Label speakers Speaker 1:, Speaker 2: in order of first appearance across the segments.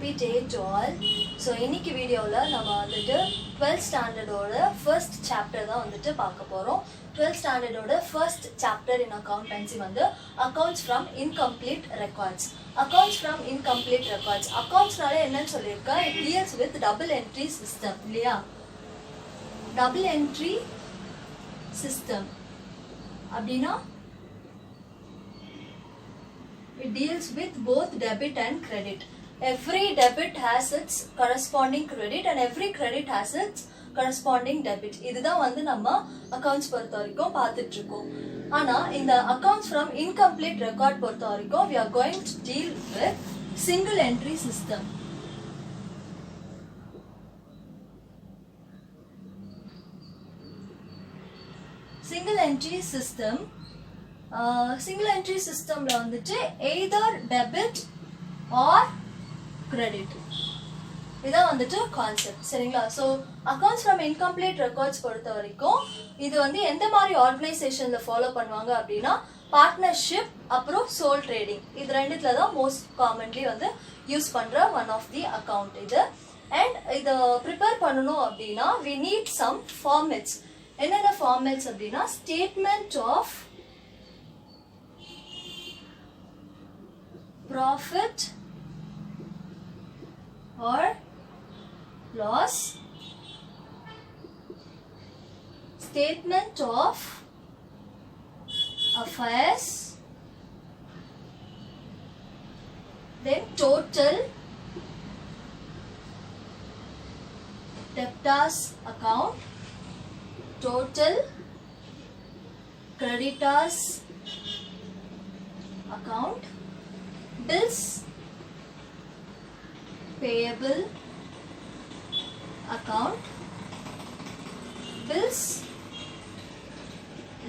Speaker 1: happy day to all. So இன்னைக்கு வீடியோல நம்ம வந்துட்டு 12th standard ஓட first chapter தான் வந்துட்டு பார்க்க போறோம். 12th standard ஓட first chapter in accountancy வந்து accounts from incomplete records. Accounts from incomplete records. Accountsனால என்னன்னு சொல்லிருக்கா? It deals with double entry system இல்லையா? Double entry system அப்படினா it deals with both debit and credit. Every debit has its corresponding credit and every credit has its corresponding debit. இதுதான் வந்து நம்ம accounts பொறுத்த வரைக்கும் பார்த்துட்டு இருக்கோம். ஆனா இந்த accounts from incomplete record பொறுத்த வரைக்கும் we are going to deal with single entry system. Single entry system single entry system la vandichu either debit or credit idha vandichu concept seringla. So accounts from incomplete records portha varaikum idu vandu endha mari organization la follow பண்ணுவாங்க அப்படினா partnership அப்புறம் sole trading இது ரெண்டுத்துல தான் most commonly வந்து use பண்ற one of the account இது. And இத prepare பண்ணனும் அப்படினா we need some formats. என்னென்ன formats அப்படினா statement of profit or loss, statement of affairs, then total debtors account, total creditors account, bills payable account, bills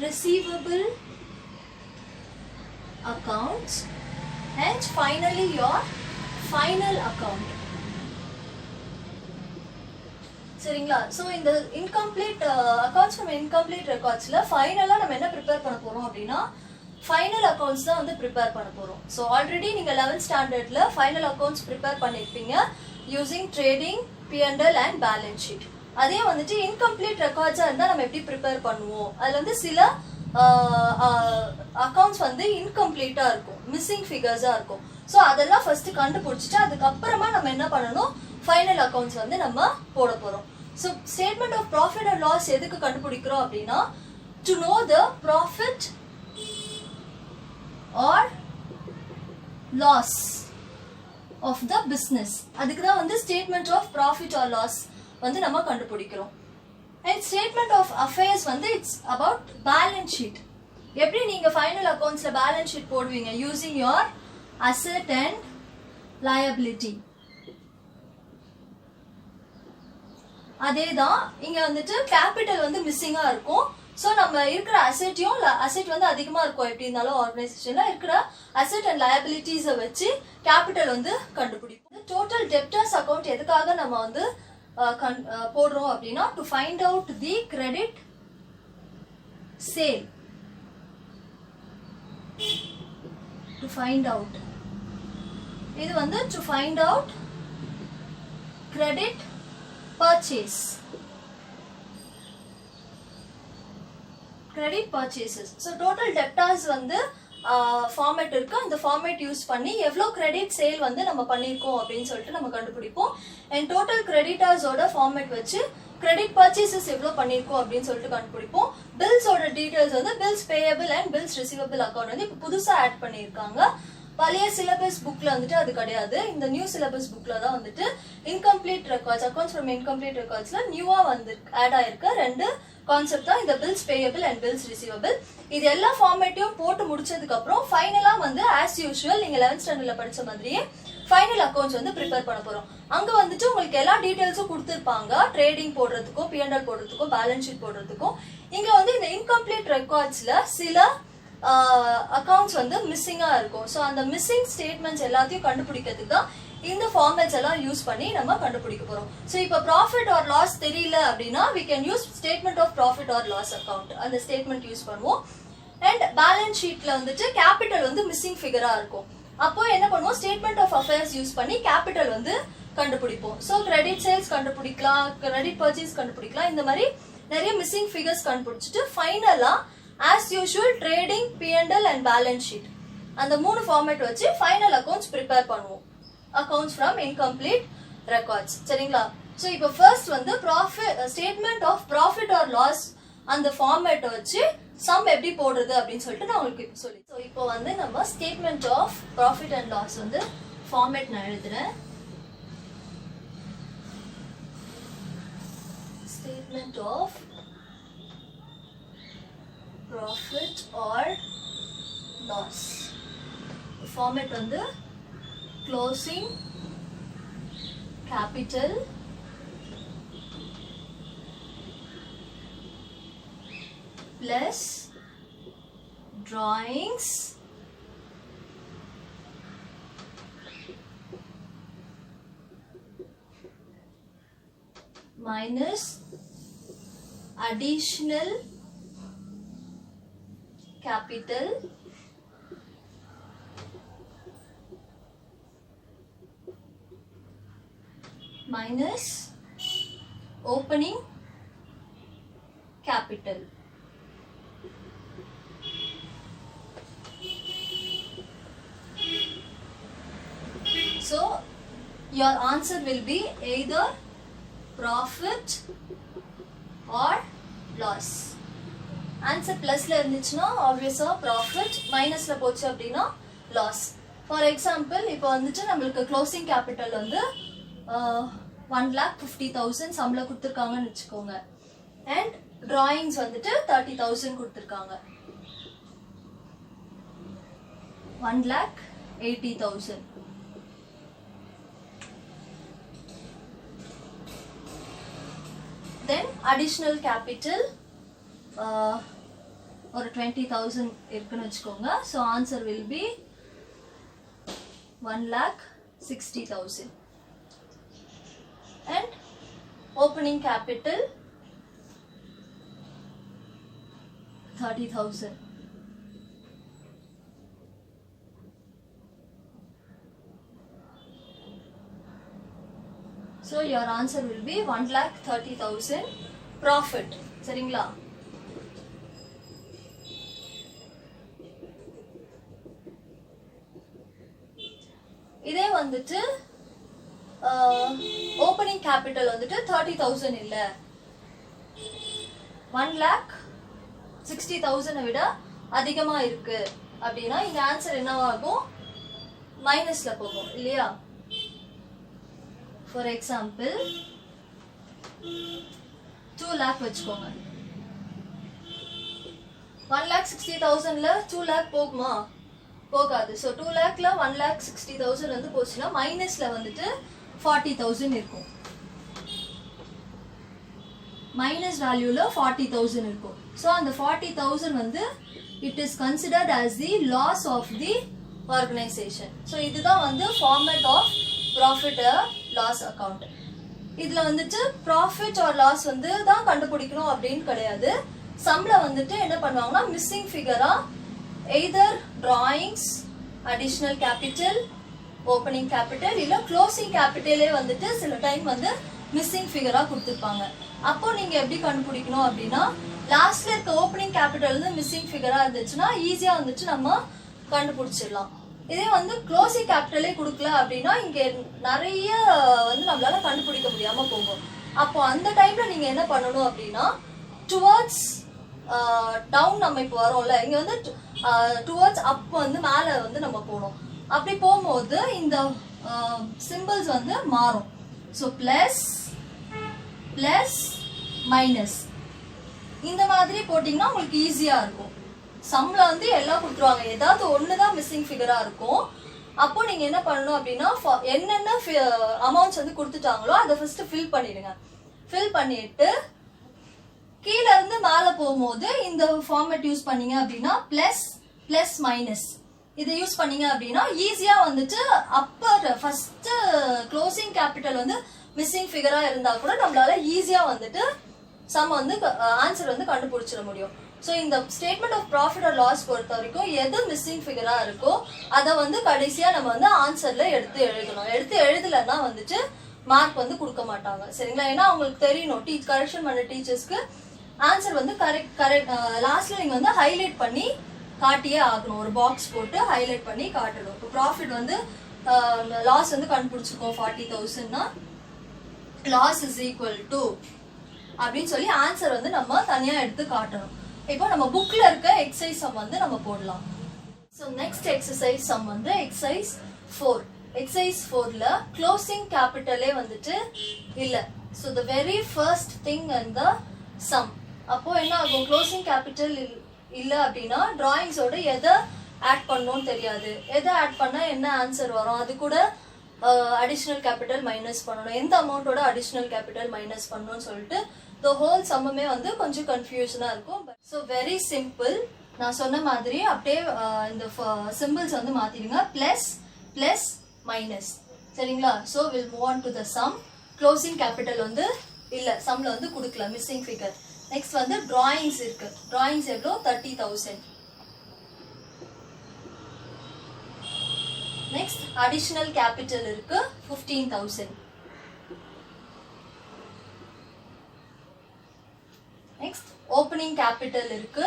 Speaker 1: receivable accounts, and finally your final account. சரிங்களா? So இந்த incomplete accounts from incomplete recordsல ஃபைனலா நம்ம என்ன prepare பண்ண போறோம் அப்படினா final accounts தான் வந்து ப்ரிப்பேர் பண்ண போறோம். ஸோ ஆல்ரெடி நீங்க 11th ஸ்டாண்டர்ட்ல ஃபைனல் அக்கவுண்ட்ஸ் ப்ரிப்பேர் பண்ணிருப்பீங்க using trading, P&L and balance sheet. அதே வந்துட்டு இன்கம்ப்ளீட் ரெக்கார்ட்ஸா இருந்தா நம்ம எப்படி ப்ரிப்பேர் பண்ணுவோம்? அதுல வந்து சில அக்கவுண்ட்ஸ் வந்து இன்கம்ப்ளீட்டா இருக்கும், மிஸ்ஸிங் ஃபிகர்ஸா இருக்கும். ஸோ அதெல்லாம் ஃபர்ஸ்ட் கண்டுபிடிச்சிட்டு அதுக்கப்புறமா நம்ம என்ன பண்ணணும், ஃபைனல் அக்கவுண்ட்ஸ் வந்து நம்ம போட போறோம். So statement of profit and loss எதுக்கு கண்டுபிடிக்கிறோம் அப்படின்னா to know the profit or loss of the business. அதுக்கு தான் வந்து statement of profit or loss வந்து நம்ம கண்டுபிடிக்கிறோம். And statement of affairs வந்து it's about balance sheet. எப்படி நீங்க ஃபைனல் அக்கவுண்ட்ஸ்ல பேலன்ஸ் ஷீட் போடுவீங்க? using your asset and liability. அதேதான் இங்க வந்துட்டு கேபிட்டல் வந்து மிஸ்ஸிங்கா இருக்கும். ஸோ நம்ம இருக்கிற அசெட் வந்து அதிகமா இருக்கும். எப்படி இருந்தாலும் ஆர்கனைசேஷன்ல இருக்கிற அசெட் அண்ட் லயபிலிட்டிஸை வச்சு கேபிட்டல் வந்து கண்டுபிடிப்போம். டோட்டல் டெப்டர்ஸ் அக்கௌண்ட் எதுக்காக நம்ம வந்து போடுறோம் அப்படின்னா to find out the credit sale. To find out இது வந்து to find out credit purchase, credit purchases. So total debtors வந்து ஃபார்மேட் இருக்கு. அந்த ஃபார்மேட் யூஸ் பண்ணி எவ்வளோ கிரெடிட் சேல் வந்து நம்ம பண்ணியிருக்கோம் அப்படின்னு சொல்லிட்டு நம்ம கண்டுபிடிப்போம். அண்ட் டோட்டல் கிரெடிட்டர்ஸோட ஃபார்மேட் வச்சு கிரெடிட் பர்ச்சேசஸ் எவ்வளோ பண்ணியிருக்கோம் அப்படின்னு சொல்லிட்டு கண்டுபிடிப்போம். பில்ஸோட டீடைல்ஸ் வந்து bills payable and bills receivable account வந்து இப்போ புதுசாக ஆட் பண்ணியிருக்காங்க. பழைய சிலபஸ் புக்ல வந்துட்டு அது கிடையாது. இந்த நியூ சிலபஸ் புக்ல தான் வந்துட்டு incomplete records, accounts from incomplete ரெக்கார்ட்ஸ்ல நியூவா வந்து ஆட் ஆயிருக்க ரெண்டு கான்செப்ட் தான் இந்த bills payable and bills receivable. இது எல்லா ஃபார்மேட்டையும் போட்டு முடிச்சதுக்கு அப்புறம் ஃபைனலா வந்து ஆஸ் யூஷுவல் நீங்க 11th ஸ்டாண்டர்ட்ல படிச்ச மாதிரியே ஃபைனல் அக்கௌண்ட்ஸ் வந்து ப்ரிப்பேர் பண்ண போறோம். அங்க வந்துட்டு உங்களுக்கு எல்லா டீடைல்ஸும் கொடுத்துருப்பாங்க, ட்ரேடிங் போடுறதுக்கும், P&L போடுறதுக்கும், பேலன்ஸ் ஷீட் போடுறதுக்கும். இங்க வந்து இந்த இன்கம்ப்ளீட் ரெக்கார்ட்ஸ்ல சில அக்கவுண்ட்ஸ் வந்து மிஸ்ஸிங்கா இருக்கும். ஸோ அந்த மிஸ்ஸிங் ஸ்டேட்மெண்ட்ஸ் எல்லாத்தையும் கண்டுபிடிக்கிறதுக்கு தான் இந்த ஃபார்மேட்ஸ் எல்லாம் யூஸ் பண்ணி நம்ம கண்டுபிடிக்க போறோம். ஸோ இப்போ ப்ராஃபிட் ஆர் லாஸ் தெரியல அப்படின்னா we can use statement of profit or loss account. அந்த ஸ்டேட்மெண்ட் யூஸ் பண்ணுவோம். அண்ட் பேலன்ஸ் ஷீட்ல வந்துட்டு கேபிட்டல் வந்து மிஸ்ஸிங் ஃபிகரா இருக்கும். அப்போ என்ன பண்ணுவோம், ஸ்டேட்மெண்ட் ஆஃப் அஃபேர்ஸ் யூஸ் பண்ணி கேபிட்டல் வந்து கண்டுபிடிப்போம். ஸோ கிரெடிட் சேல்ஸ் கண்டுபிடிக்கலாம், கிரெடிட் பர்ச்சேஸ் கண்டுபிடிக்கலாம், இந்த மாதிரி நிறைய மிஸ்ஸிங் ஃபிகர்ஸ் கண்டுபிடிச்சிட்டு ஃபைனலா as usual trading, P&L and balance sheet அந்த 3 ஃபார்மேட் வச்சு ஃபைனல் அக்கௌண்ட்ஸ் ப்ரிப்பேர் பண்ணுவோம். Accounts from incomplete records. சரிங்களா? ஸோ இப்போ ஃபர்ஸ்ட் வந்து statement of profit or loss அந்த ஃபார்மேட்டை வச்சு சம் எப்படி போடுறது அப்படின்னு சொல்லிட்டு நான் உங்களுக்கு இப்போ சொல்லி. ஸோ இப்போ வந்து நம்ம statement of profit and loss வந்து ஃபார்மேட் நான் எழுதுறேன். Statement of profit or loss. Format வந்து closing capital plus drawings minus additional capital minus opening capital. So your answer will be either profit or loss. Answer plus la irundhuchna obviously profit, minus la pochu appadina loss. For example ipo vandu namakku closing capital vandu 1,50,000 சம்பளம் கொடுத்திருக்காங்கன்னு வெச்சுக்கோங்க, and drawings வந்துட்டு 30,000 கொடுத்திருக்காங்க, 1,80,000. Then additional capital ஒரு 20,000 இருக்குன்னு வெச்சுக்கோங்க. So answer will be 1,60,000. And opening capital 30,000. So your answer will be 1,30,000 profit. சரிங்களா? இதே வந்துட்டு opening capital வந்துட்டு 30,000 இல்ல, 1,60,000 விட அதிகமா இருக்கு அப்படின்னா இந்த ஆன்சர் என்னவாகும், மைனஸ்ல போகும் இல்லையா? For example 2 lakh வெச்சுக்கோங்க, 1,60,000ல 2 lakh போகுமா? போகாது. So 2 lakhல 1,60,000 வந்து போச்சுன்னா மைனஸ்ல வந்துட்டு 40,000 இருக்கும், மைனஸ் வேல்யூல 40,000 இருக்கும். So அந்த 40,000 வந்து it is considered as the loss of the organization. So இதுதான் வந்து format of profit or loss account. இதுல வந்துட்டு profit or loss வந்து தான் கண்டுபிடிக்கணும் அப்படின்னு கிடையாது. சம்ல வந்துட்டு என்ன பண்ணுவாங்கன்னா மிஸ்ஸிங் ஃபிகரா either drawings, additional capital, opening capital இல்ல closing capitalே வந்துட்டு சில டைம் வந்து மிஸ்ஸிங் ஃபிகரா கொடுத்திருப்பாங்க. அப்போ நீங்க எப்படி கண்டுபிடிக்கணும் அப்படின்னா லாஸ்ட்ல இருக்க ஓப்பனிங் கேபிட்டல் வந்து மிஸ்ஸிங் ஃபிகரா இருந்துச்சுன்னா ஈஸியா வந்துட்டு நம்ம கண்டுபிடிச்சிடலாம். இதே வந்து க்ளோசிங் கேபிட்டலே கொடுக்கல அப்படின்னா இங்க நிறைய வந்து நம்மளால கண்டுபிடிக்க முடியாம போகும். அப்போ அந்த டைம்ல நீங்க என்ன பண்ணணும் அப்படின்னா டுவர்ட்ஸ் டவுன் நம்ம இப்போ வரோம்ல, இங்க வந்து டுவர்ட்ஸ் அப் வந்து மேல வந்து நம்ம போகணும். அப்படி போகும்போது இந்த சிம்பிள்ஸ் வந்து மாறும். ஸோ பிளஸ் பிளஸ் மைனஸ் இந்த மாதிரி போட்டிங்கன்னா உங்களுக்கு ஈஸியா இருக்கும். சம்ல வந்து எல்லாம் கொடுத்துருவாங்க, ஏதாவது ஒண்ணுதான் மிஸ்ஸிங் ஃபிகரா இருக்கும். அப்போ நீங்க என்ன பண்ணணும் அப்படின்னா என்னென்ன அமௌண்ட்ஸ் வந்து கொடுத்துட்டாங்களோ அதை ஃபர்ஸ்ட் ஃபில் பண்ணிடுங்க. ஃபில் பண்ணிட்டு கீழே இருந்து மேல போகும்போது இந்த ஃபார்மேட் யூஸ் பண்ணீங்க அப்படின்னா பிளஸ் பிளஸ் மைனஸ் இதை யூஸ் பண்ணீங்க அப்படின்னா ஈஸியா வந்துட்டு அப்பர் ஃபர்ஸ்ட் க்ளோசிங் கேபிட்டல் வந்து மிஸ்ஸிங் ஃபிகரா இருந்தா கூட நம்மளால ஈஸியா வந்துட்டு சம் வந்து ஆன்சர் வந்து கண்டுபிடிச்சிட முடியும். ஸோ இந்த statement of profit or loss பொறுத்த வரைக்கும் எது மிஸ்ஸிங் ஃபிகரா இருக்கோ அதை வந்து கடைசியா நம்ம வந்து ஆன்சர்ல எடுத்து எழுதணும். எடுத்து எழுதலைன்னா வந்துட்டு மார்க் வந்து கொடுக்க மாட்டாங்க. சரிங்களா? ஏன்னா அவங்களுக்கு தெரியணும், கரெக்ஷன் பண்ண டீச்சர்ஸ்க்கு ஆன்சர் வந்து கரெக்ட் லாஸ்ட்ல நீங்க வந்து ஹைலைட் பண்ணி காட்டியே ஆகணும். ஒரு பாக்ஸ் போட்டு ஹைலைட் பண்ணி காட்டணும். இப்போ ப்ராஃபிட் வந்து லாஸ் வந்து கண்டுபிடிச்சிருக்கோம் 40,000னா லாஸ் இஸ் ஈக்குவல் டு அப்படின்னு சொல்லி ஆன்சர் வந்து நம்ம தனியா எடுத்து காட்டணும். இப்போ நம்ம புக்ல இருக்க எக்ஸசைஸ் சம் வந்து நம்ம போடலாம். ஸோ நெக்ஸ்ட் எக்ஸசைஸ் சம் வந்து எக்ஸசைஸ் 4. எக்ஸசைஸ் 4ல க்ளோசிங் கேபிட்டலே வந்துட்டு இல்ல. So the very first thing and the some. அப்போ என்ன ஆகும்? க்ளோசிங் கேபிட்டல் இல்ல அப்படின்னா டிராயிங்ஸோட எதை ஆட் பண்ணணும்னு தெரியாது. எதை ஆட் பண்ணா என்ன ஆன்சர் வரும், அது கூட அடிஷனல் கேபிட்டல் மைனஸ் பண்ணணும், எந்த அமௌண்ட்டோட அடிஷனல் கேபிட்டல் மைனஸ் பண்ணணும்னு சொல்லிட்டு the whole சம்மே வந்து கொஞ்சம் கன்ஃபியூஷனா இருக்கும். So very simple. நான் சொன்ன மாதிரி அப்படியே இந்த சிம்பிள்ஸ் வந்து மாத்திடுங்க. Plus plus minus. சரிங்களா? So will move on to the sum. Closing capital வந்து இல்ல, சம்ல வந்து கொடுக்கல, மிஸ்ஸிங் ஃபிகர். நெக்ஸ்ட் வந்து டிராயிங்ஸ் இருக்கு. டிராயிங்ஸ் எவ்வளோ? 30,000. நெக்ஸ்ட் அடிஷனல் கேபிட்டல் இருக்கு 15,000. நெக்ஸ்ட் ஓப்பனிங் கேபிட்டல் இருக்கு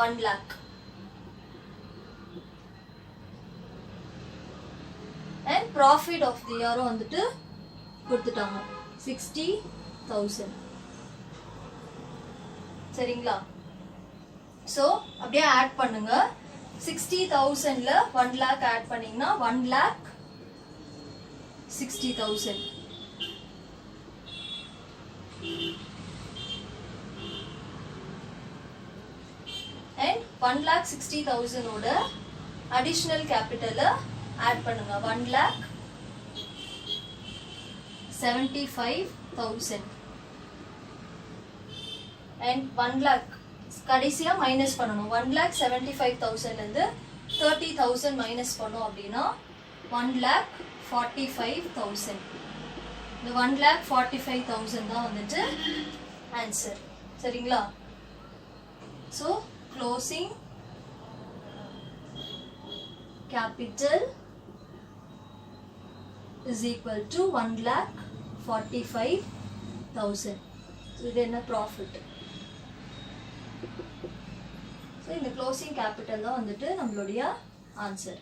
Speaker 1: 1 lakh. And profit of the year வந்துட்டு கொடுத்துட்டாங்க 60,000. சரிங்களா? ஸோ அப்படியே ஆட் பண்ணுங்க. 60,000ல 1 lakh ஆட் பண்ணீங்கன்னா 1,60,000. and 1,60,000 ஓட அடிஷனல் கேபிட்டலை ஆட் பண்ணுங்க. 1,75,000 and 1 lakh கடைசியா மைனஸ் பண்ணணும். 1,75,000 இருந்து 30,000 மைனஸ் பண்ணோம் அப்படின்னா 1,45,000. இந்த 1,45,000 தான் வந்துட்டு ஆன்சர். சரிங்களா? So closing capital is equal to 1,45,000. So இது என்ன ப்ராஃபிட்? ஸோ இந்த க்ளோசிங் கேபிட்டல் தான் வந்துட்டு நம்மளுடைய ஆன்சர்.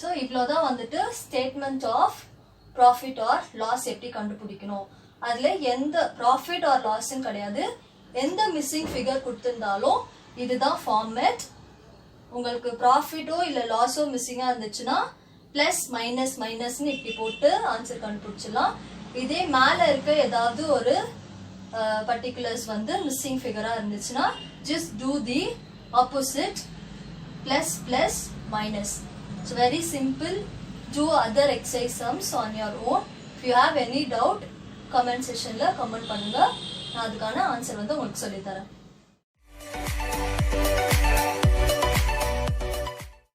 Speaker 1: ஸோ இவ்வளோதான் வந்துட்டு statement of profit or loss எப்படி கண்டுபிடிக்கணும். அதில் எந்த ப்ராஃபிட் ஆர் லாஸ்ன்னு கிடையாது, எந்த மிஸ்ஸிங் ஃபிகர் கொடுத்துருந்தாலும் இதுதான் ஃபார்மேட். உங்களுக்கு ப்ராஃபிட்டோ இல்லை லாஸோ மிஸ்ஸிங்காக இருந்துச்சுன்னா ப்ளஸ் மைனஸ் மைனஸ்ன்னு இப்படி போட்டு ஆன்சர் கண்டுபிடிச்சிடலாம். இதே மேலே இருக்க ஏதாவது ஒரு பர்டிகுலர்ஸ் வந்து மிஸ்ஸிங் ஃபிகராக இருந்துச்சுன்னா just to the opposite, plus plus minus. It's very simple. Do other exercise sums on your own. If you have any doubt, comment section la comment பண்ணுங்க. நான் அதுக்கான ஆன்சர் வந்து உங்களுக்கு சொல்லி தரேன்.